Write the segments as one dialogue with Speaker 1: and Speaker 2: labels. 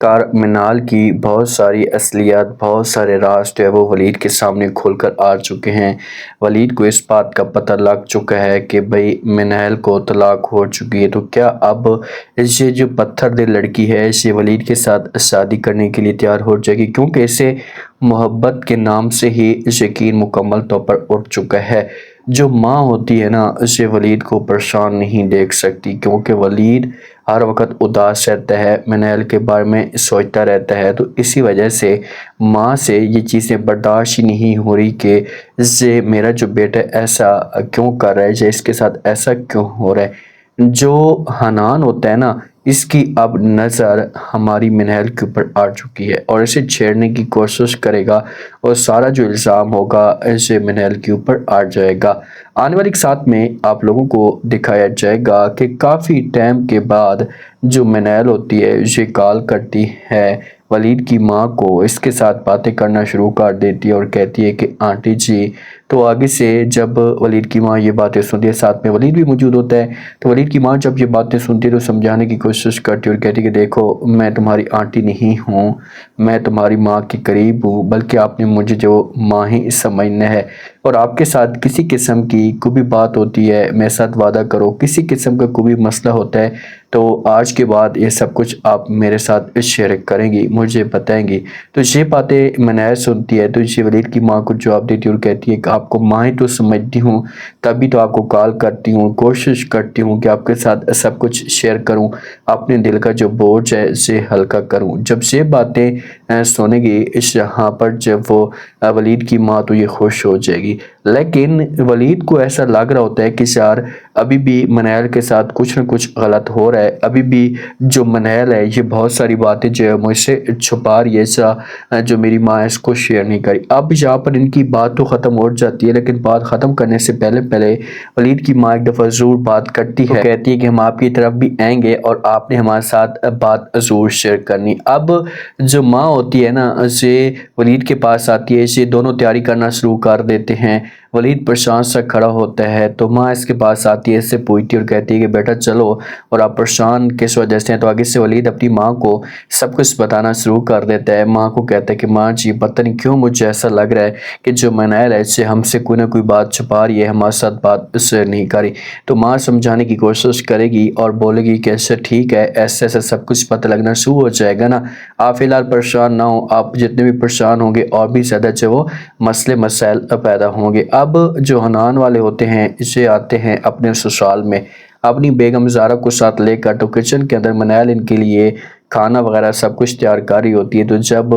Speaker 1: कारमिनाल की बहुत सारी असलियत, बहुत सारे राज जो है वो वलीद के सामने खुलकर आ चुके हैं। वलीद को इस बात का पता लग चुका है कि भाई मिनहल को तलाक हो चुकी है। तो क्या अब ये जो पत्थर दिल लड़की है इसे वलीद के साथ शादी करने के लिए तैयार हो जाएगी, क्योंकि इसे मोहब्बत के नाम से ही यकीन मुकम्मल तौर पर उठ चुका है। जो माँ होती है ना, उसे वलीद को परेशान नहीं देख सकती, क्योंकि वलीद हर वक्त उदास रहता है, मिनहल के बारे में सोचता रहता है। तो इसी वजह से माँ से ये चीज़ें बर्दाश्त ही नहीं हो रही कि इससे मेरा जो बेटा ऐसा क्यों कर रहा है, या इसके साथ ऐसा क्यों हो रहा है। जो हनान होता है ना, इसकी अब नज़र हमारी मिनहल के ऊपर आ चुकी है और इसे छेड़ने की कोशिश करेगा और सारा जो इल्ज़ाम होगा इसे मिनहल के ऊपर आ जाएगा। आने वाले साथ में आप लोगों को दिखाया जाएगा कि काफ़ी टाइम के बाद जो मिनहल होती है उसे कॉल करती है वलीद की माँ को, इसके साथ बातें करना शुरू कर देती है और कहती है कि आंटी जी। तो आगे से जब वलीद की माँ ये बातें सुनती है, साथ में वलीद भी मौजूद होता है, तो वलीद की माँ जब ये बातें सुनती है तो समझाने की कोशिश करती है और कहती है कि देखो, मैं तुम्हारी आंटी नहीं हूँ, मैं तुम्हारी माँ के करीब हूँ, बल्कि आपने मुझे जो माँ ही समझना है। और आपके साथ किसी किस्म की कोई भी बात होती है, मेरे साथ वादा करो, किसी किस्म का कोई भी मसला होता है तो आज के बाद ये सब कुछ आप मेरे साथ शेयर करेंगी, मुझे बताएंगी। तो ये बातें मिनहल सुनती है तो ये वलीद की माँ को जवाब देती है और कहती है कि आपको माँ ही तो समझती हूँ, तभी तो आपको कॉल करती हूँ, कोशिश करती हूँ कि आपके साथ सब कुछ शेयर करूँ, अपने दिल का जो बोझ है इसे हल्का करूँ। जब ये बातें सुनेगी इस यहाँ पर, जब वो वलीद की माँ, तो ये खुश हो जाएगी। लेकिन वलीद को ऐसा लग रहा होता है कि यार अभी भी मिनहल के साथ कुछ न कुछ गलत हो रहा है, अभी भी जो मिनहल है ये बहुत सारी बातें जो है मुझसे छुपा रही है, ऐसा जो मेरी माँ है इसको शेयर नहीं करी। अब यहाँ पर इनकी बात तो ख़त्म हो जाती है, लेकिन बात ख़त्म करने से पहले पहले वलीद की माँ एक दफ़ा ज़रूर बात करती है, तो कहती है कि हम आपकी तरफ भी आएंगे और आपने हमारे साथ बात ज़रूर शेयर करनी। अब जो माँ होती है ना, उसे वलीद के पास आती है, इसे दोनों तैयारी करना शुरू कर देते हैं। वलीद परेशान सा खड़ा होता है तो माँ इसके पास आती है, इससे पूछती है और कहती है कि बेटा चलो, और आप परेशान किस वजह से हैं। तो आगे से वलीद अपनी माँ को सब कुछ बताना शुरू कर देता है। माँ को कहता है कि माँ जी, पता नहीं क्यों मुझे ऐसा लग रहा है कि जो मिनहल है इससे हमसे कोई ना कोई बात छुपा रही है, हमारे साथ बात शेयर नहीं करी। तो माँ समझाने की कोशिश करेगी और बोलेगी कि ऐसा ठीक है, ऐसे ऐसे सब कुछ पता लगना शुरू हो जाएगा ना, आप फिलहाल परेशान ना हो, आप जितने भी परेशान होंगे और भी ज़्यादा जो वो मसले मसाइल पैदा होंगे। अब जो हनान वाले होते हैं इसे आते हैं अपने ससुराल में अपनी बेगम ज़ारा को साथ लेकर, तो किचन के अंदर मिनहल इनके लिए खाना वगैरह सब कुछ तैयार करी होती है। तो जब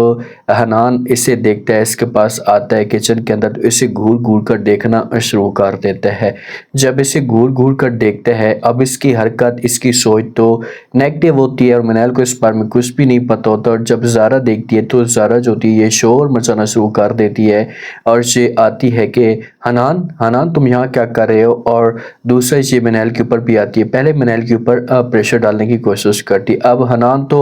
Speaker 1: हनान इसे देखता है, इसके पास आता है किचन के अंदर, तो इसे घूर घूर कर देखना शुरू कर देता है। जब इसे घूर घूर कर देखता है, अब इसकी हरकत, इसकी सोच तो नेगेटिव होती है और मिनहल को इस बारे में कुछ भी नहीं पता होता। और जब ज़ारा देखती है तो ज़ारा जो होती है ये शोर मचाना शुरू कर देती है और ये आती है कि हनान, हनान तुम यहाँ क्या कर रहे हो। और दूसरा ये मिनहल के ऊपर भी आती है, पहले मिनहल के ऊपर प्रेशर डालने की कोशिश करती है। अब हनान तो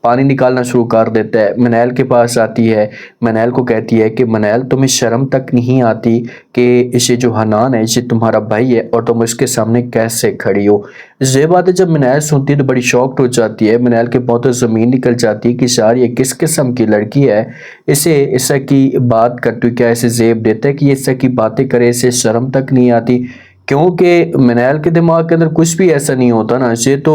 Speaker 1: पानी निकालना शुरू कर देता है, मिनहल के पास आती है, मिनहल को कहती है कि मिनहल तुम्हें शर्म तक नहीं आती कि इसे जो हनान है इसे तुम्हारा भाई है और तुम इसके सामने कैसे खड़ी हो। ये बातें जब मिनहल सुनती है तो बड़ी शॉक्ड हो जाती है, मिनहल के बहुत ज़मीन निकल जाती है कि यार ये किस किस्म की लड़की है, इसे इसा की बात करती, क्या इसे जेब देता है कि ये इसा की बातें करे, इसे शर्म तक नहीं आती। क्योंकि मिनहल के दिमाग के अंदर कुछ भी ऐसा नहीं होता ना, ये तो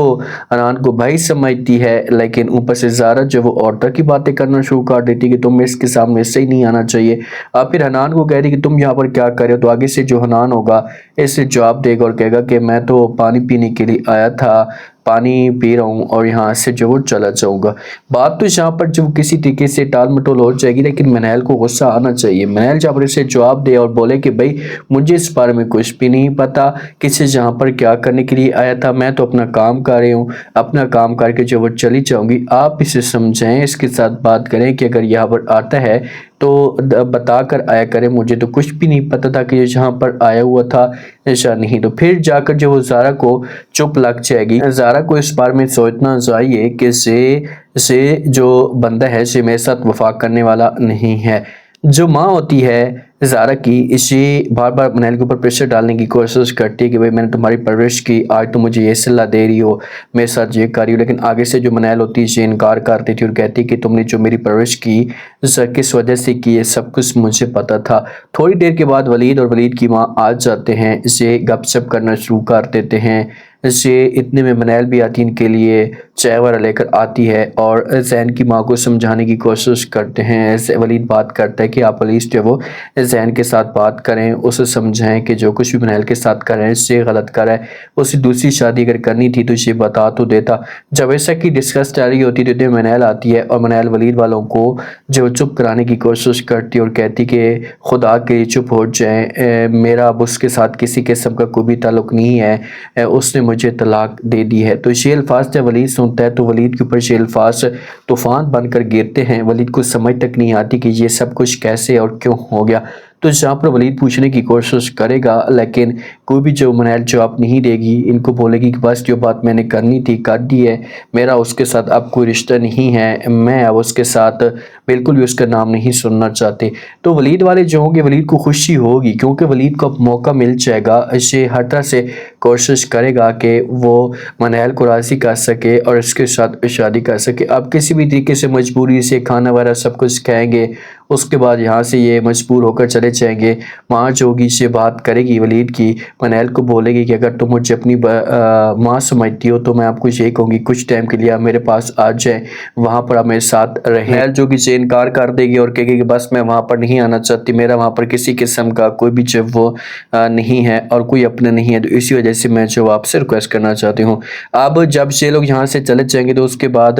Speaker 1: हनान को भाई समझती है, लेकिन ऊपर से ज़ारा जो वो औरत की बातें करना शुरू कर देती है कि तुम इसके सामने इससे ही नहीं आना चाहिए। अब फिर हनान को कह रही कि तुम यहाँ पर क्या कर रहे हो। तो आगे से जो हनान होगा इसे जवाब देगा और कहेगा कि मैं तो पानी पीने के लिए आया था, पानी पी रहा हूँ और यहाँ से जो वो चला जाऊँगा। बात तो यहाँ पर जो किसी तरीके से टाल मटोल हो जाएगी, लेकिन मिनहल को गुस्सा आना चाहिए। मिनहल जहाँ पर इसे जवाब दे और बोले कि भाई मुझे इस बारे में कुछ भी नहीं पता, किसी जहाँ पर क्या करने के लिए आया था, मैं तो अपना काम कर रही हूँ, अपना काम करके जो वो चली जाऊँगी। आप इसे समझाएं, इसके साथ बात करें कि अगर यहाँ पर आता है तो बता कर आया करे, मुझे तो कुछ भी नहीं पता था कि ये जहाँ पर आया हुआ था ऐसा नहीं। तो फिर जाकर जो वो ज़ारा को चुप लग जाएगी। ज़ारा को इस बारे में सोचना चाहिए कि से जो बंदा है से मेरे साथ वफा करने वाला नहीं है। जो माँ होती है ज़ारा की इसे बार बार मनैल के ऊपर प्रेशर डालने की कोशिश करती है कि भाई मैंने तुम्हारी परवरिश की, आज तुम मुझे ये सलाह दे रही हो, मेरे साथ ये कर रही हो। लेकिन आगे से जो मनैल होती है इसे इनकार कर देती और कहती कि तुमने जो मेरी परवरिश की किस वजह से की, ये सब कुछ मुझे पता था। थोड़ी देर के बाद वलीद और वलीद की माँ आ जाते हैं, इसे गपशप करना शुरू कर देते हैं। इसे इतने में मनैल भी आती इनके लिए चाय वगैरह लेकर आती है और जैन की माँ को समझाने की कोशिश करते हैं। वलीद बात करता है कि आप प्लीज़ जो वो जैन के साथ बात करें, उसे समझाएं कि जो कुछ भी मनैल के साथ कर रहे हैं इससे गलत कर रहा है, उसे दूसरी शादी अगर करनी थी तो इसे बता तो देता। जब ऐसा की डिस्कस चल रही होती तो मनैल आती है और मनैल वलीद वालों को जो चुप कराने की कोशिश करती है और कहती कि खुदा के लिए चुप हो जाए, मेरा अब उसके साथ किसी किस्म का कोई भी ताल्लुक नहीं है, उसने मुझे तलाक दे दी है। तो ये अल्फाज जब वलीद सुनता है तो वलीद के ऊपर ये अल्फाज तूफान बनकर गिरते हैं। वलीद को समझ तक नहीं आती कि ये सब कुछ कैसे और क्यों हो गया। तो जहाँ पर वलीद पूछने की कोशिश करेगा लेकिन कोई भी जो मनैल जवाब नहीं देगी, इनको बोलेगी कि बस जो बात मैंने करनी थी कर दी है, मेरा उसके साथ अब कोई रिश्ता नहीं है, मैं अब उसके साथ बिल्कुल भी उसका नाम नहीं सुनना चाहते। तो वलीद वाले जो होंगे वलीद को खुशी होगी क्योंकि वलीद को अब मौका मिल जाएगा। इसे हर तरह से कोशिश करेगा कि वो मनैल को राज़ी कर सके और इसके साथ शादी कर सके। अब किसी भी तरीके से मजबूरी से खाना वगैरह सब कुछ खाएंगे, उसके बाद यहाँ से ये मजबूर होकर चले जाएंगे। माँ जो होगी इससे बात करेगी वलीद की, मनैल को बोलेगी कि अगर तुम मुझे अपनी माँ समझती हो तो मैं आपको ये कहूँगी कुछ टाइम के लिए आप मेरे पास आ जाए, वहाँ पर आप मेरे साथ रहें। मनैल जो कि से इनकार कर देगी और कहेगी कि बस मैं वहाँ पर नहीं आना चाहती, मेरा वहाँ पर किसी किस्म का कोई भी जब वो नहीं है और कोई अपना नहीं है, तो इसी वजह से मैं जो आपसे रिक्वेस्ट करना चाहती हूँ। अब जब ये लोग यहाँ से चले जाएंगे तो उसके बाद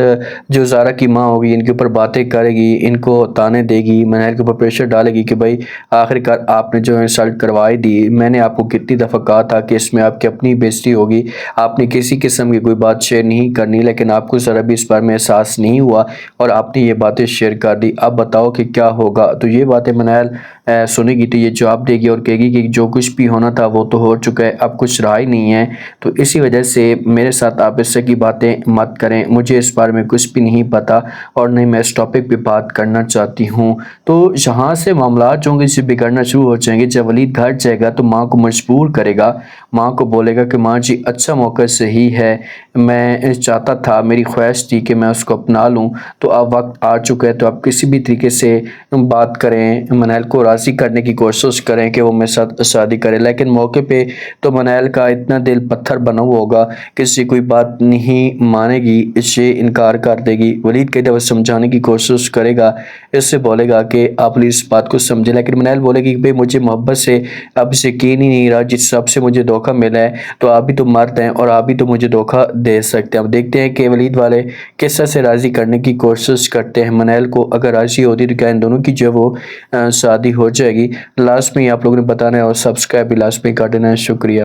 Speaker 1: जो ज़ारा की माँ होगी इनके ऊपर बातें करेगी, इनको ताने देगी, मनैल के ऊपर प्रेशर डालेगी कि भाई आखिरकार आपने जो इंसल्ट करवाई दी, मैंने आपको कितनी दफ़ा कहा था कि इसमें आपकी अपनी बेइज्जती होगी, आपने किसी किस्म की कोई बात शेयर नहीं करनी, लेकिन आपको ज़रा भी इस बारे में एहसास नहीं हुआ और आपने ये बातें शेयर कर दी। अब बताओ कि क्या होगा। तो ये बातें मनैल सुनेगी तो ये जवाब देगी और कहेगी कि जो कुछ भी होना था वो तो हो चुका है, अब कुछ रहा ही नहीं है, तो इसी वजह से मेरे साथ आप इससे की बातें मत करें, मुझे इस बारे में कुछ भी नहीं पता और नहीं मैं इस टॉपिक पे बात करना चाहती हूँ। तो यहाँ से मामला जो होंगे इसे बिगड़ना शुरू हो जाएंगे। जब वलीद घर जाएगा तो माँ को मजबूर करेगा, माँ को बोलेगा कि माँ जी अच्छा मौका सही है, मैं चाहता था, मेरी ख्वाहिश थी कि मैं उसको अपना लूँ, तो अब वक्त आ चुका है, तो आप किसी भी तरीके से बात करें, मनैल को राज़ी करने की कोशिश करें कि वो मेरे साथ शादी करे। लेकिन मौके पे तो मनैल का इतना दिल पत्थर बना हुआ होगा किसी कोई बात नहीं मानेगी, इससे इनकार कर देगी। वलीद कई दफ़ा समझाने की कोशिश करेगा, इससे बोलेगा कि आप प्लीज़ बात को समझे, लेकिन मनैल बोलेगी कि भाई मुझे मोहब्बत से अब से यकीन ही नहीं रहा, जिस हिसाब से मुझे धोखा मिला है तो आप भी तो मर्द हैं और आप भी तो मुझे धोखा दे सकते हैं। अब देखते हैं कि वलीद वाले किस तरह से राज़ी करने की कोशिश करते हैं मनैल को। अगर राज़ी होती तो क्या इन दोनों की जो वो शादी हो जाएगी। लास्ट में आप लोगों ने बताना है और सब्सक्राइब भी लास्ट में कर देना है। शुक्रिया।